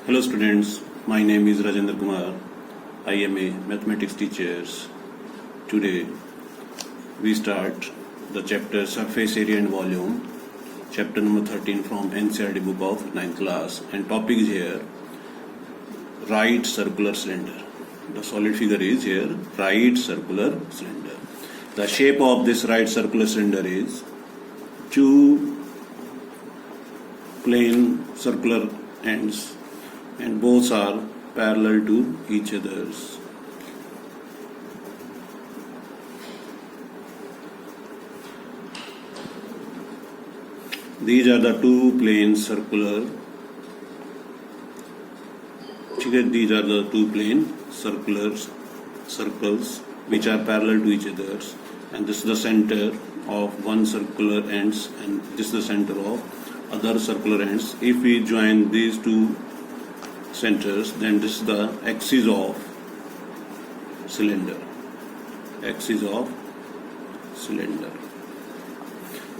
Hello students, my name is Rajendra Kumar. I am a mathematics teacher. Today we start the chapter Surface Area and Volume, chapter number 13 from NCERT book of 9th class, and topic is here right circular cylinder. The solid figure is here right circular cylinder. The shape of this right circular cylinder is two plane circular ends and both are parallel to each others. These are the two plane circular. These are the two plane circles which are parallel to each others, and this is the center of one circular ends, and this is the center of other circular ends. If we join these two centers, then this is the axis of cylinder. Axis of cylinder,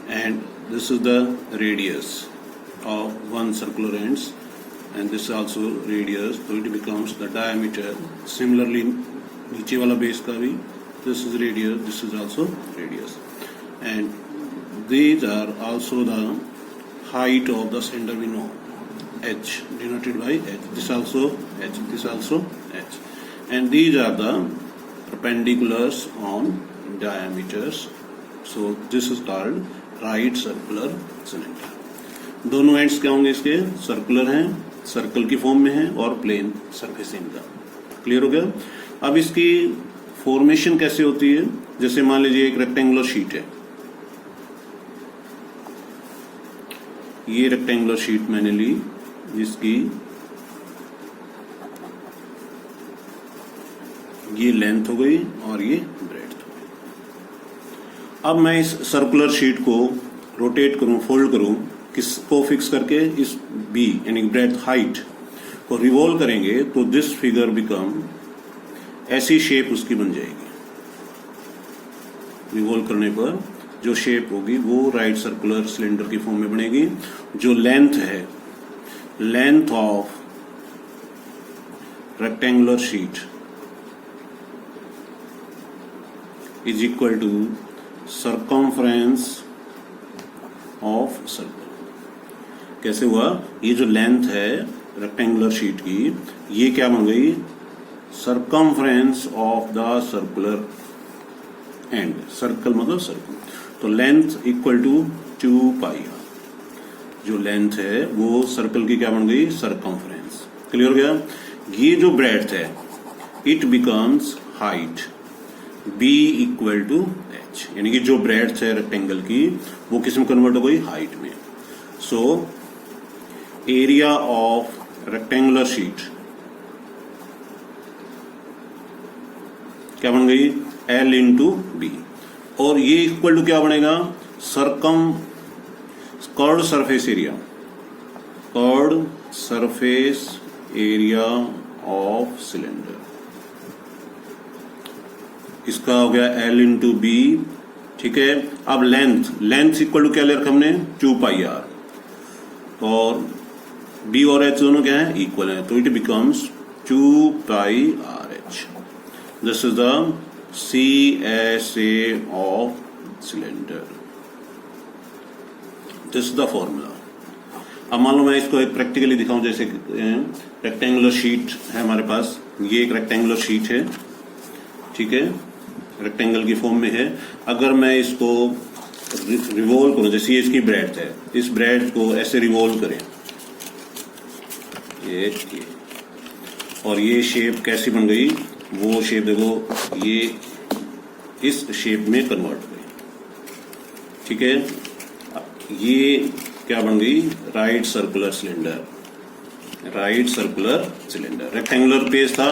and this is the radius of one circular ends, and this is also radius, so it becomes the diameter. Similarly, नीचे वाला base का भी this is radius, this is also radius, and these are also the height of the cylinder. We know h denoted by h. This also h, this also h, and these are the perpendiculars on diameters. So this is called right circular cylinder. दोनों ends क्या होंगे इसके? Circular हैं, circle की form में है और plane surface इनका. क्लियर हो गया? अब इसकी फॉर्मेशन कैसे होती है? जैसे मान लीजिए एक रेक्टेंगुलर शीट है. ये रेक्टेंगुलर शीट मैंने ली, जिसकी ये लेंथ हो गई और ये ब्रेड्थ हो गई. अब मैं इस सर्कुलर शीट को रोटेट करूं, फोल्ड करूं, किसको फिक्स करके? इस बी यानी ब्रेड्थ हाइट को रिवॉल्व करेंगे तो दिस फिगर बिकम, ऐसी शेप उसकी बन जाएगी. रिवॉल्व करने पर जो शेप होगी वो राइट सर्कुलर सिलेंडर की फॉर्म में बनेगी. जो लेंथ है, length of rectangular sheet is equal to circumference of circle. कैसे हुआ? ये जो लेंथ है रेक्टेंगुलर शीट की, ये क्या बन गई? Circumference of the circular and. Circle मतलब सर्कल, तो लेंथ इक्वल टू 2 पाई. जो लेंथ है वो सर्कल की क्या बन गई? सर्कमफ्रेंस. क्लियर हो गया? ये जो ब्रेड्थ है, it becomes height, b equal to h. यानी कि जो ब्रेड्थ है रेक्टेंगल की वो किस में कन्वर्ट हो गई? हाइट में. So area of rectangular sheet क्या बन गई? L into B. और ये इक्वल टू क्या बनेगा? Curved surface area, curved surface area of cylinder. इसका हो गया L इंटू बी. ठीक है. अब लेंथ इक्वल टू क्या ले रखा हमने? 2 पाई आर, और बी और एच दोनों क्या है? इक्वल है, तो it becomes 2 pi R H. This is the CSA of cylinder. This is the formula. अब मान लो मैं इसको एक प्रैक्टिकली दिखाऊं. जैसे रेक्टेंगुलर शीट है हमारे पास, ये एक रेक्टेंगुलर शीट है. ठीक है, रेक्टेंगल की फॉर्म में है. अगर मैं इसको रिवॉल्व करूं, जैसे ये इसकी ब्रेड्थ है, इस ब्रेड्थ को ऐसे रिवॉल्व करें, ये और ये शेप कैसी बन गई? वो शेप देखो, ये इस शेप में कन्वर्ट हो गई. ठीक है, ये क्या बन गई? Right circular cylinder. Right circular cylinder. Rectangular page था,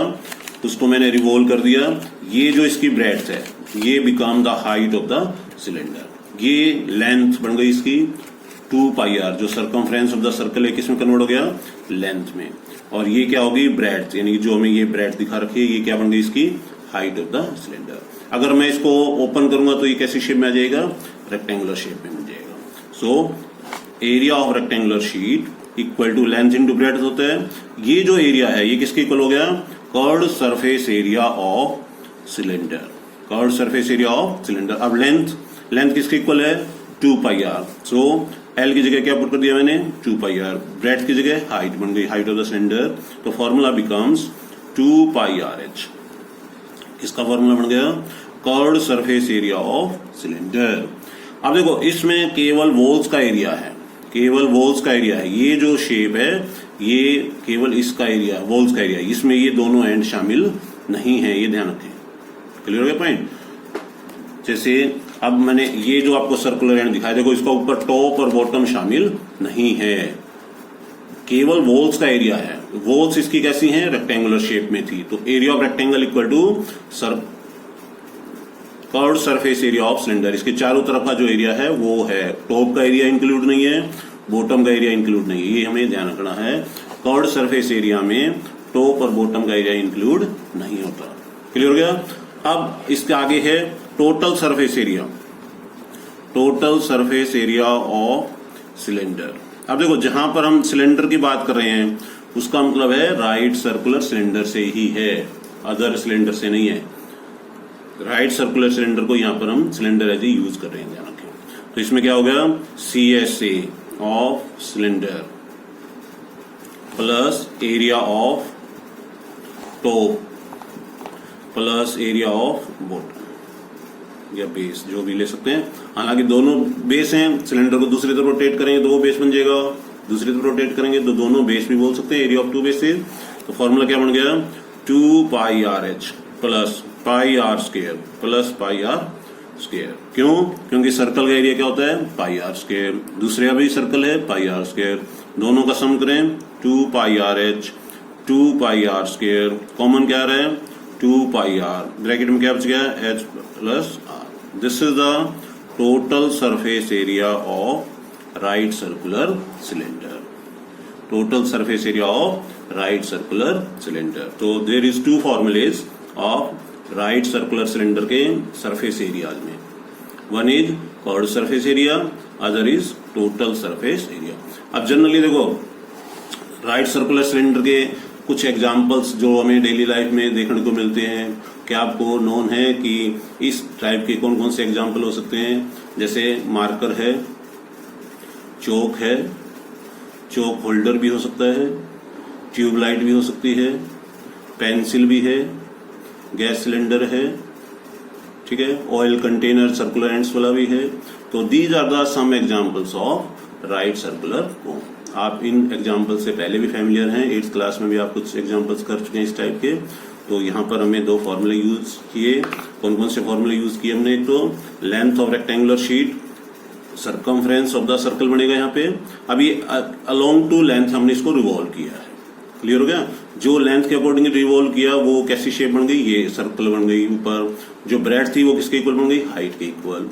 उसको मैंने रिवॉल्व कर दिया. ये जो इसकी ब्रेड्थ है, ये become the height of the cylinder. ये लेंथ बन गई इसकी 2 पाई आर. जो सर्कमफ्रेंस ऑफ द सर्कल है, किसमें कन्वर्ट हो गया? लेंथ में. और ये क्या होगी? ब्रेड्थ. यानी कि जो हमें ये ब्रेड्थ दिखा रखी है, ये क्या बन गई? इसकी हाइट ऑफ द सिलेंडर. अगर मैं इसको ओपन करूंगा तो ये कैसी शेप में आ जाएगा? रेक्टेंगुलर शेप में मिल जाएगा. So area of rectangular sheet equal to length into breadth होता है. ये जो एरिया है ये किसके इक्वल हो गया, curved surface area of cylinder, curved surface area of cylinder. अब लेंथ किसके इक्वल है, 2 पाई आर। सो एल की जगह क्या पुट कर दिया मैंने, 2 पाई आर। ब्रेड्थ की जगह हाइट बन गई, हाइट ऑफ द सिलेंडर। तो formula becomes 2 pi R H. इसका फॉर्मूला बन गया curved surface area of cylinder. अब देखो इसमें केवल वॉल्स का एरिया है, केवल वॉल्स का एरिया है। ये जो शेप है ये केवल इसका एरिया, वॉल्स का एरिया, इसमें ये दोनों एंड शामिल नहीं है, ये ध्यान रखें। क्लियर हो गया पॉइंट। जैसे अब मैंने ये जो आपको सर्कुलर एंड दिखाया, देखो इसका ऊपर टॉप और बॉटम शामिल नहीं है, केवल वॉल्स का एरिया है। वॉल्स इसकी कैसी हैं, रेक्टेंगुलर शेप में थी, तो area of rectangle equal to curved surface area of cylinder. इसके चारों तरफ का जो एरिया है वो है, टॉप का एरिया इंक्लूड नहीं है, बॉटम का एरिया इंक्लूड नहीं है, ये हमें ध्यान रखना है। कर्व्ड सरफेस एरिया में टॉप और बॉटम का एरिया इंक्लूड नहीं होता। क्लियर हो गया। अब इसके आगे है total surface area, total surface area of cylinder. अब देखो जहां पर हम सिलेंडर की बात कर रहे हैं उसका मतलब है राइट सर्कुलर सिलेंडर से ही है, अदर सिलेंडर से नहीं है। राइट सर्कुलर सिलेंडर को यहां पर हम सिलेंडर एज यूज कर रहे हैं, ध्यान रखें। तो इसमें क्या हो गया, CSA of cylinder plus area of top plus area of bottom या बेस, जो भी ले सकते हैं। हालांकि दोनों बेस हैं, सिलेंडर को दूसरी तरफ रोटेट करेंगे तो वो बेस बन जाएगा, दूसरी तरफ रोटेट करेंगे तो दोनों बेस भी बोल सकते हैं, एरिया ऑफ 2 बेसेस। तो फॉर्मूला क्या बन गया, 2 pi are h plus pi r square plus pi r square. क्यों, क्योंकि सर्कल का एरिया क्या होता है, पाई आर स्क्वायर। दूसरे भी सर्कल है पाई आर स्क्वायर, दोनों का सम करें 2 pi are h 2 pi r square, common क्या आ रहा है 2 पाई आर, ब्रैकेट में क्या बच गया h plus r. This is the total surface area of right circular cylinder, total surface area of right circular cylinder. तो there is 2 formulas of right circular cylinder के सरफेस एरियाज में, one is curved surface area, other is total surface area. अब generally देखो right circular cylinder के कुछ examples जो हमें daily life में देखने को मिलते हैं, क्या आपको नोन है कि इस टाइप के कौन कौन से एग्जांपल हो सकते हैं, जैसे मार्कर है, चौक है, चौक होल्डर भी हो सकता है, ट्यूबलाइट भी हो सकती है, पेंसिल भी है, गैस सिलेंडर है, ठीक है, ऑयल कंटेनर सर्कुलर एंड्स वाला भी है। तो these are the some examples of right circular cone. आप इन एग्जांपल से पहले भी फैमिलियर हैं, 8th क्लास में भी आप कुछ एग्जांपल्स कर चुके हैं इस टाइप के। तो यहाँ पर हमें 2 फॉर्मूले यूज किए। कौन कौन से फॉर्मूले यूज किए हमने, एक तो length of rectangular sheet, circumference of the circle बनेगा यहाँ पे। अभी अलोंग टू लेंथ हमने इसको रिवॉल्व किया है, क्लियर हो गया। जो लेंथ के अकॉर्डिंग रिवॉल्व किया वो कैसी शेप बन गई, ये सर्कल बन गई। ऊपर जो ब्रेड्थ थी वो किसके इक्वल बन गई, हाइट के इक्वल।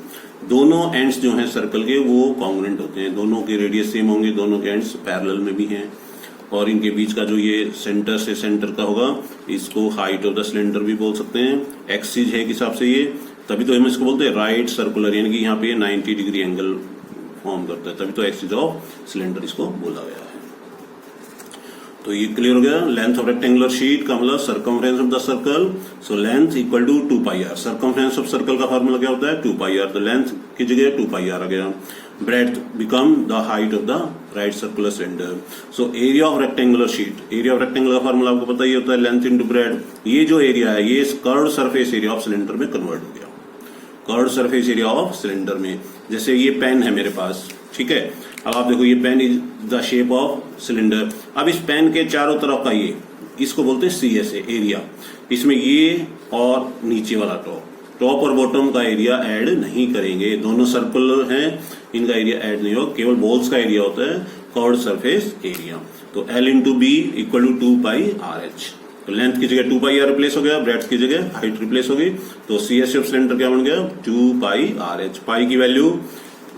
दोनों एंड्स जो हैं सर्कल के वो कॉन्ग्रुएंट होते हैं, दोनों के रेडियस सेम होंगे, दोनों के एंड्स पैरेलल में भी हैं, और इनके बीच का जो ये सेंटर से सेंटर का होगा इसको हाइट ऑफ द सिलेंडर भी बोल सकते हैं। एक्सिस है के हिसाब से ये, तभी तो हम इसको बोलते हैं राइट सर्कुलर, यानी कि यहाँ पे 90 डिग्री एंगल फॉर्म करता है, तभी तो एक्सिस ऑफ सिलेंडर इसको बोला गया है। तो ये क्लियर हो गया। लेंथ ऑफ रेक्टेंगुलर शीट का मतलब circumference of the circle, so length equal to 2 pi R. Circumference of circle का फार्मूला क्या होता है, 2 पाई आर। तो लेंथ की जगह 2 पाई आर आ गया। Breadth become the height of the right circular cylinder. So area of rectangular sheet, area of rectangular का formula आपको पता ही होता है, लेंथ इनटू ब्रेड्थ। ये जो एरिया है ये curved surface area of cylinder में कन्वर्ट हो गया, curved surface area of cylinder में। जैसे ये पेन है मेरे पास, ठीक है, अब आप देखो ये pen is the shape of cylinder. अब इस पेन के चारों तरफ का ये, इसको बोलते हैं CSA एरिया। इसमें ये और नीचे वाला टॉप और बॉटम का एरिया ऐड नहीं करेंगे, दोनों सर्कुलर हैं, इनका एरिया ऐड नहीं होगा, केवल बॉल्स का एरिया होता है कर्व्ड सरफेस एरिया। तो L into B equal to 2 pi are H. तो लेंथ की जगह 2 पाई आर रिप्लेस हो गया, ब्रेड्थ की जगह हाइट रिप्लेस हो गई, तो CSA ऑफ सिलेंडर क्या बन गया 2 पाई आर एच। पाई की value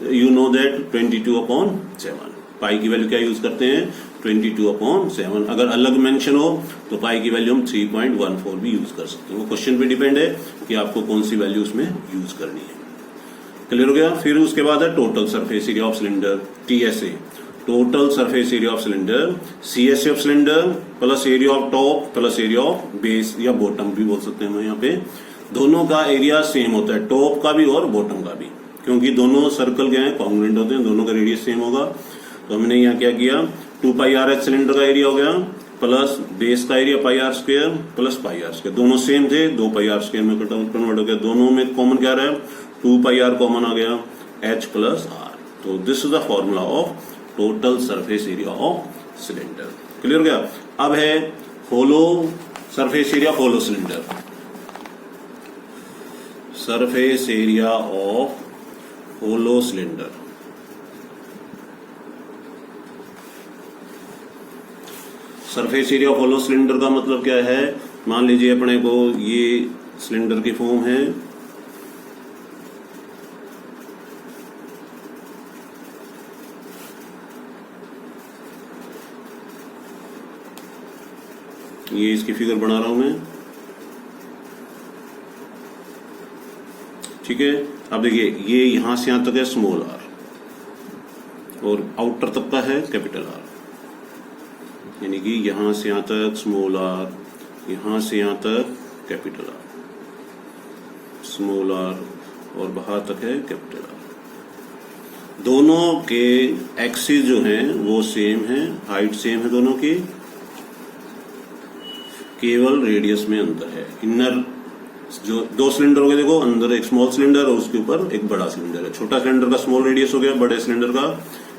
you know that 22/7। Pi की वैल्यू क्या यूज करते हैं 22/7। अगर अलग मेंशन हो तो पाई की वैल्यू हम 3.14 भी यूज कर सकते हैं। वो क्वेश्चन पे डिपेंड है कि आपको कौन सी वैल्यू उसमें यूज करनी है। क्लियर हो गया। फिर उसके बाद है total surface area of cylinder, TSA। Total surface area of cylinder, CSA of cylinder plus area of top plus area of base या बॉटम भी बोल सकते हैं हम यहाँ पे। दोनों का एरिया सेम होता है, टॉप का भी और बॉटम का भी, क्योंकि दोनों सर्कल के हैं, कॉन्ग्रुएंट होते हैं, दोनों का रेडियस सेम होगा। तो हमने यहाँ क्या किया, 2πr सिलेंडर का एरिया हो गया प्लस बेस का एरिया πr² प्लस πr², दोनों सेम थे, 2πr² में कन्वर्ट हो गया। दोनों में कॉमन क्या रहा है, 2πr कॉमन आ गया, h प्लस r। तो this is the formula of total surface area of cylinder. Clear हो गया। अब है hollow surface area of hollow cylinder. Surface area of hollow cylinder, surface area of hollow cylinder का मतलब क्या है, मान लीजिए अपने को ये सिलेंडर की फॉर्म है, ये इसकी फिगर बना रहा हूं मैं, ठीक है। अब देखिए ये यहां से यहां तक है स्मॉल r और आउटर तक का है कैपिटल R, यानी कि यहां से यहां तक स्मॉल r, यहां से यहां तक कैपिटल R, स्मॉल r और बाहर तक है कैपिटल R। दोनों के एक्सिस जो हैं वो सेम है, हाइट सेम है दोनों की, केवल रेडियस में अंतर है। इनर जो दो सिलेंडर हो गए, देखो अंदर एक स्मॉल सिलेंडर और उसके ऊपर एक बड़ा सिलेंडर है। छोटा सिलेंडर का स्मॉल रेडियस हो गया, बड़े सिलेंडर का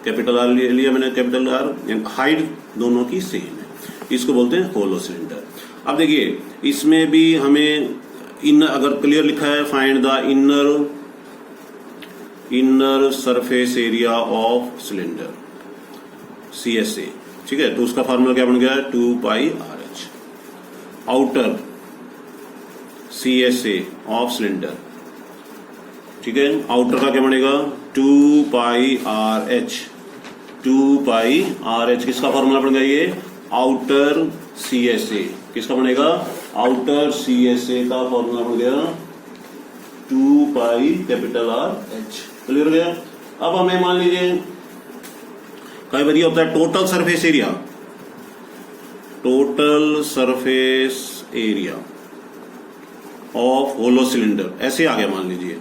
कैपिटल R लिया मैंने, कैपिटल R। हाइट दोनों की सेम है, इसको बोलते हैं होलो सिलेंडर। अब देखिए इसमें भी हमें इनर, अगर क्लियर लिखा है find the inner surface area of cylinder CSA, ठीक है, तो उसका फार्मूला क्या बन गया, 2πrh। Outer CSA of cylinder, ठीक है, आउटर का क्या बनेगा, 2πrh। 2πrh किसका फॉर्मूला बन गया, ये आउटर CSA, किसका बनेगा, आउटर CSA का फॉर्मूला बन गया 2πrh। क्लियर हो गया। अब हमें मान लीजिए कई बार होता है total surface area, total surface area of hollow cylinder ऐसे आ गया मान लीजिए,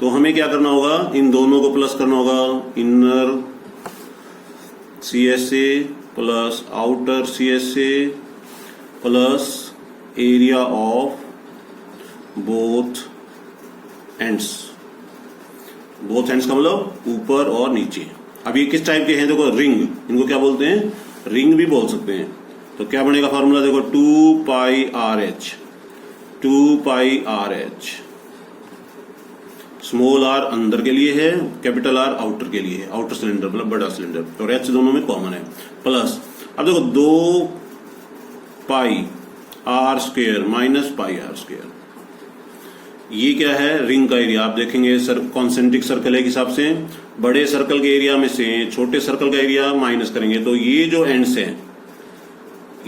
तो हमें क्या करना होगा, इन दोनों को प्लस करना होगा, inner CSA plus outer CSA plus area of both ends. Both ends का मतलब ऊपर और नीचे। अब ये किस टाइप के हैं, देखो रिंग, इनको क्या बोलते हैं, रिंग भी बोल सकते हैं। तो क्या बनेगा फॉर्मूला, देखो 2πrh। 2πrh स्मॉल r अंदर के लिए है, कैपिटल R आउटर के लिए है, आउटर सिलेंडर मतलब बड़ा सिलेंडर, और h दोनों में कॉमन है, प्लस अब देखो 2πr² माइनस πr²। ये क्या है, रिंग का एरिया। आप देखेंगे कॉन्सेंट्रिक सर्कल है, हिसाब से बड़े सर्कल के एरिया में से छोटे सर्कल का एरिया माइनस करेंगे, तो ये जो एंड्स हैं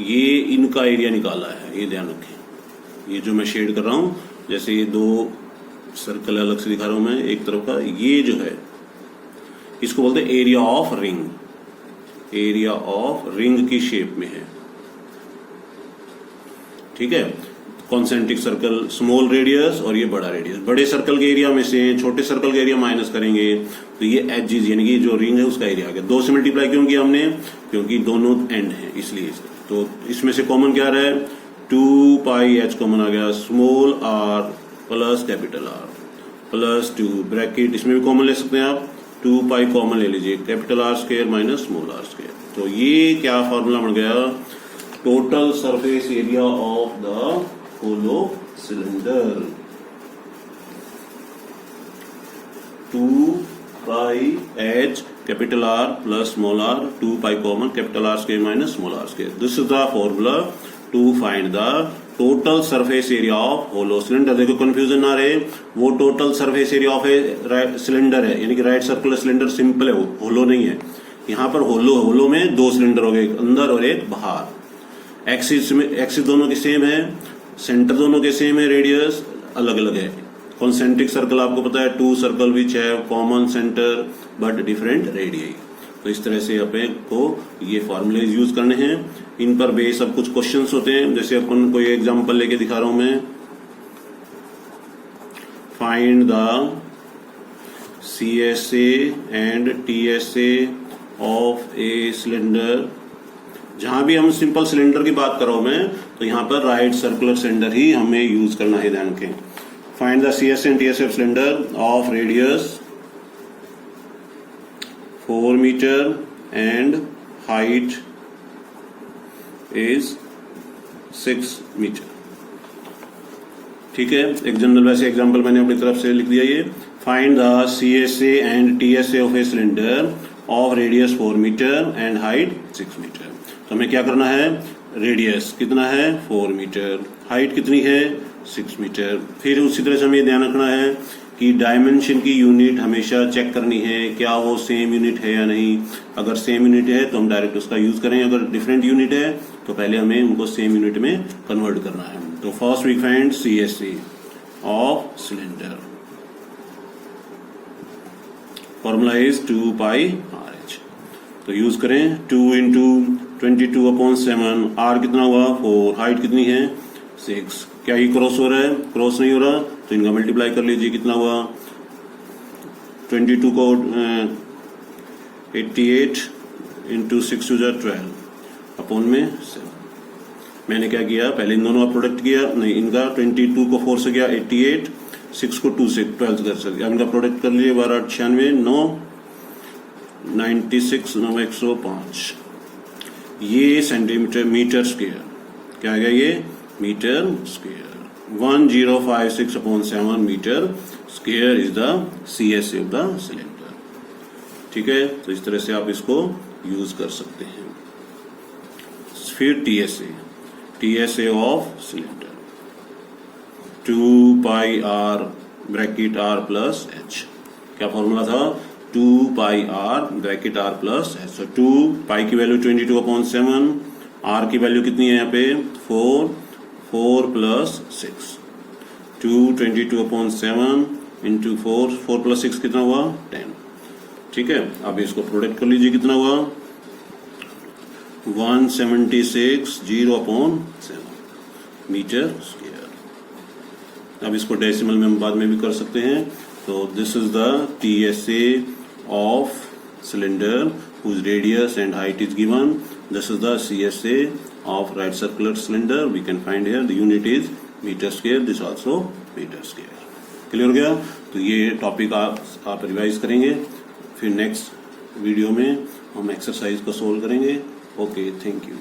ये इनका एरिया निकाला है, ये ध्यान रखें। ये जो मैं शेड कर रहा हूं, जैसे ये दो सर्कल अलग से दिखा रहा हूं मैं, एक तरफ का ये जो है इसको बोलते हैं area of ring. Area of ring की शेप में है, ठीक है। कॉन्सेंट्रिक सर्कल स्मॉल रेडियस और ये बड़ा रेडियस, बड़े सर्कल के एरिया में से छोटे सर्कल का एरिया माइनस करेंगे, तो ये एजेस यानी कि जो रिंग है उसका एरिया आ गया। 2 से मल्टीप्लाई क्यों किया हमने, क्योंकि दोनों एंड हैं इसलिए। तो इसमें से कॉमन क्या रहा है, 2πh कॉमन आ गया, small r plus capital R plus 2 bracket, इसमें भी कॉमन ले सकते हैं आप, 2π कॉमन ले लीजिए, capital R² minus small r²। तो ये क्या फॉर्मूला बन गया, total surface area of the hollow cylinder, 2πh capital R plus small r, 2π common, capital R² minus small r²। This is the formula to find the total surface area of hollow cylinder. देखो confusion ना रहे, वो total surface area of a cylinder है, यानी कि right circular cylinder simple है, होलो नहीं है। यहाँ पर होलो में 2 सिलेंडर हो गए, एक अंदर और एक बाहर। एक्सिस दोनों के सेम है, सेंटर दोनों के सेम है, रेडियस अलग अलग है, कॉन्सेंट्रिक सर्कल आपको पता है, 2 circle which have common center but different radii. तो इस तरह से अपन को ये फॉर्मूलेज यूज करने हैं, इन पर बेस अब कुछ क्वेश्चंस होते हैं। जैसे अपन कोई एग्जांपल लेके दिखा रहा हूं मैं, find the CSA and TSA of a cylinder. जहां भी हम सिंपल सिलेंडर की बात कर रहा हूं मैं, तो यहां पर राइट सर्कुलर सिलेंडर ही हमें यूज करना है, ध्यान रखें। Find the CSA and TSA of cylinder of radius 4 meter and height is 6 meter। ठीक है, एक जनरल वैसे एग्जांपल मैंने अपनी तरफ से लिख दिया। ये find the CSA and TSA of a cylinder of radius 4 metre and height 6 metre. तो हमें क्या करना है, रेडियस कितना है 4 मीटर, हाइट कितनी है 6 मीटर। फिर उसी तरह से हमें ये ध्यान रखना है कि डायमेंशन की यूनिट हमेशा चेक करनी है, क्या वो सेम यूनिट है या नहीं। अगर सेम यूनिट है तो हम डायरेक्ट उसका यूज करें, अगर डिफरेंट यूनिट है तो पहले हमें उनको सेम यूनिट में कन्वर्ट करना है। तो first we find CSA of cylinder, formula is 2 pi RH। तो यूज करें 2 इंटू 22/7, R कितना हुआ 4, हाइट कितनी है 6। क्या ये क्रॉस हो रहा है, क्रॉस नहीं हो रहा, तो इनका मल्टीप्लाई कर लीजिए, कितना हुआ 22 को 88 इंटू 6 टू 12 अपॉन में 7। मैंने क्या किया, पहले इन दोनों का प्रोडक्ट किया, नहीं इनका 22 को 4 से गया 88, 6 को 2 से 12 कर सकते, इनका प्रोडक्ट कर लिए 12 98 9 96 9 105। ये सेंटीमीटर मीटर स्क्वायर, क्या आ गया ये metre square. 1056/7 metre square is the CSA of the cylinder. ठीक है, तो इस तरह से आप इसको यूज कर सकते हैं। फिर TSA of cylinder 2 pi R bracket R plus H। क्या फॉर्मूला था, 2 पाई R bracket R plus H। तो 2 पाई की वैल्यू 22/7, R की वैल्यू कितनी है यहाँ पे 4 प्लस 6, 22/7 इंटू 4 प्लस 6 कितना हुआ 10। ठीक है, अब इसको प्रोडक्ट कर लीजिए, कितना हुआ 176/0/7 मीटर स्क्वायर। अब इसको डेसिमल में हम बाद में भी कर सकते हैं। तो this is the TSA of cylinder whose radius and height is given. This is the CSA of right circular cylinder. We can find here the unit is meter square. This also meter square. Clear हो गया। तो ये topic आप revise करेंगे, फिर next video में हम exercise को सोल्व करेंगे। Okay, thank you.